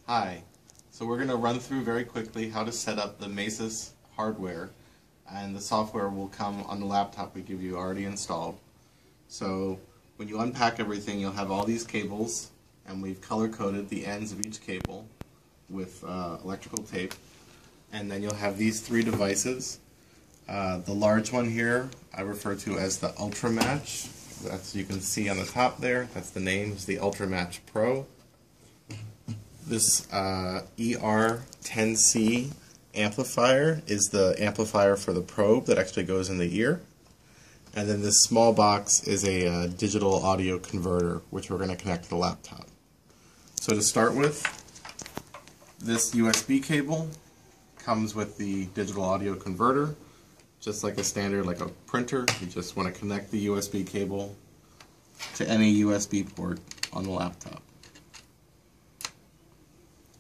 Hi. So we're going to run through very quickly how to set up the Mesas hardware, and the software will come on the laptop we give you already installed. So when you unpack everything, you'll have all these cables, and we've color-coded the ends of each cable with electrical tape. And then you'll have these three devices. The large one here I refer to as the Ultra Match. That's, you can see on the top there, that's the name, it's the Ultra Match Pro. This ER10C amplifier is the amplifier for the probe that actually goes in the ear. And then this small box is a digital audio converter, which we're going to connect to the laptop. So to start with, this USB cable comes with the digital audio converter, just like a standard, like a printer. You just want to connect the USB cable to any USB port on the laptop.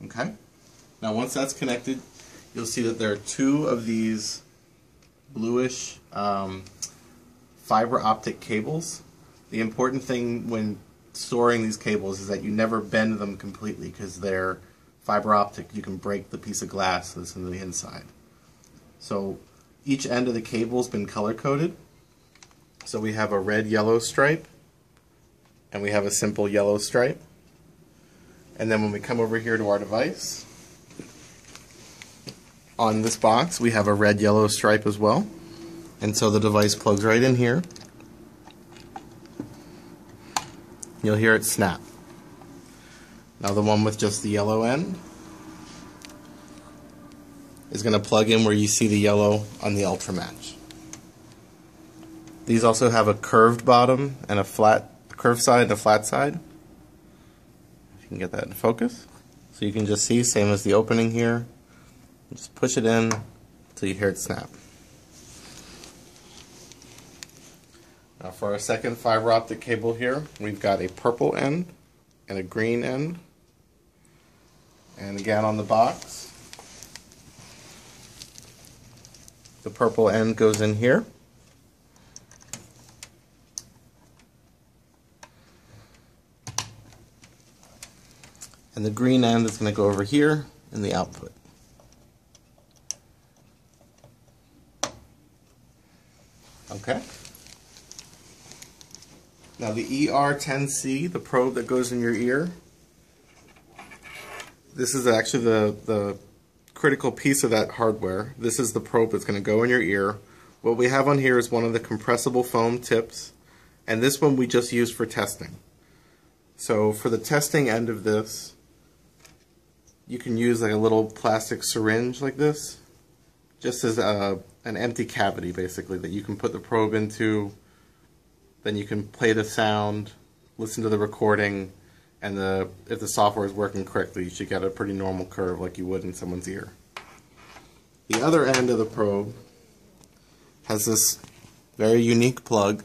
Okay? Now once that's connected, you'll see that there are two of these bluish fiber optic cables. The important thing when storing these cables is that you never bend them completely, because they're fiber optic. You can break the piece of glass that's in the inside. So each end of the cable's been color coded. So we have a red yellow stripe, and we have a simple yellow stripe. And then when we come over here to our device, on this box we have a red yellow stripe as well. And so the device plugs right in here. You'll hear it snap. Now the one with just the yellow end is going to plug in where you see the yellow on the Ultra Match. These also have a curved bottom and a curved side and a flat side. If you can get that in focus. So you can just see, same as the opening here. Just push it in until you hear it snap. Now for our second fiber optic cable here, we've got a purple end and a green end. And again on the box, the purple end goes in here. And the green end is going to go over here in the output. Okay. Now the ER10C, the probe that goes in your ear, this is actually the critical piece of that hardware. This is the probe that's going to go in your ear. What we have on here is one of the compressible foam tips, and this one we just use for testing. So for the testing end of this, you can use like a little plastic syringe like this, just as an empty cavity basically that you can put the probe into. Then you can play the sound, listen to the recording, and if the software is working correctly, you should get a pretty normal curve like you would in someone's ear. The other end of the probe has this very unique plug,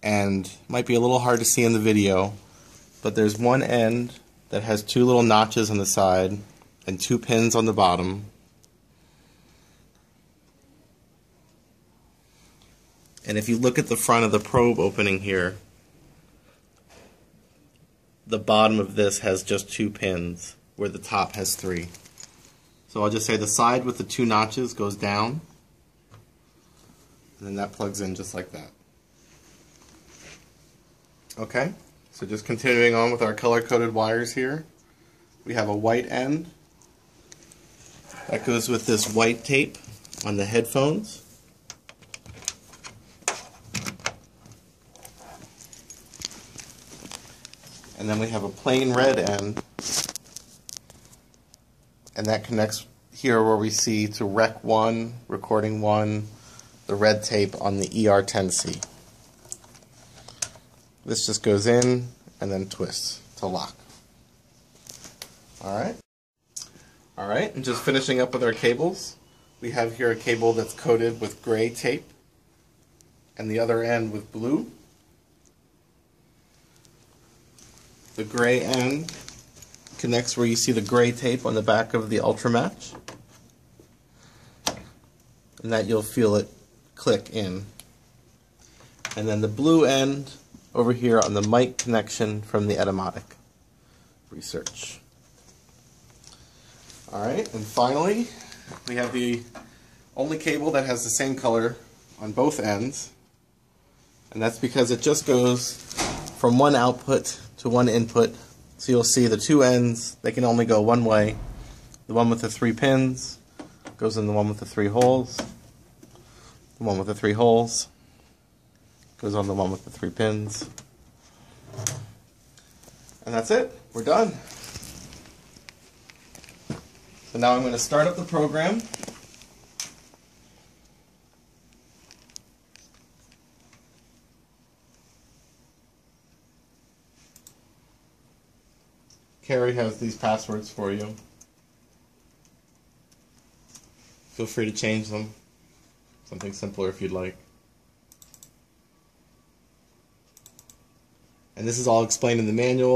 and might be a little hard to see in the video, but there's one end that has two little notches on the side and two pins on the bottom. And if you look at the front of the probe opening here, the bottom of this has just two pins, where the top has three. So I'll just say the side with the two notches goes down, and then that plugs in just like that. Okay, so just continuing on with our color-coded wires here, we have a white end that goes with this white tape on the headphones. And then we have a plain red end, and that connects here where we see to Rec 1, Recording 1, the red tape on the ER10C. This just goes in and then twists to lock. Alright, and just finishing up with our cables, we have here a cable that's coated with gray tape and the other end with blue. The gray end connects where you see the gray tape on the back of the Ultra Match, and that you'll feel it click in. And then the blue end over here on the mic connection from the Etymotic research. Alright, and finally, we have the only cable that has the same color on both ends. And that's because it just goes from one output to one input. So you'll see the two ends, they can only go one way. The one with the 3 pins goes in the one with the 3 holes. The one with the 3 holes goes on the one with the 3 pins. And that's it. We're done. So now I'm going to start up the program. Carrie has these passwords for you. Feel free to change them. Something simpler if you'd like. And this is all explained in the manual.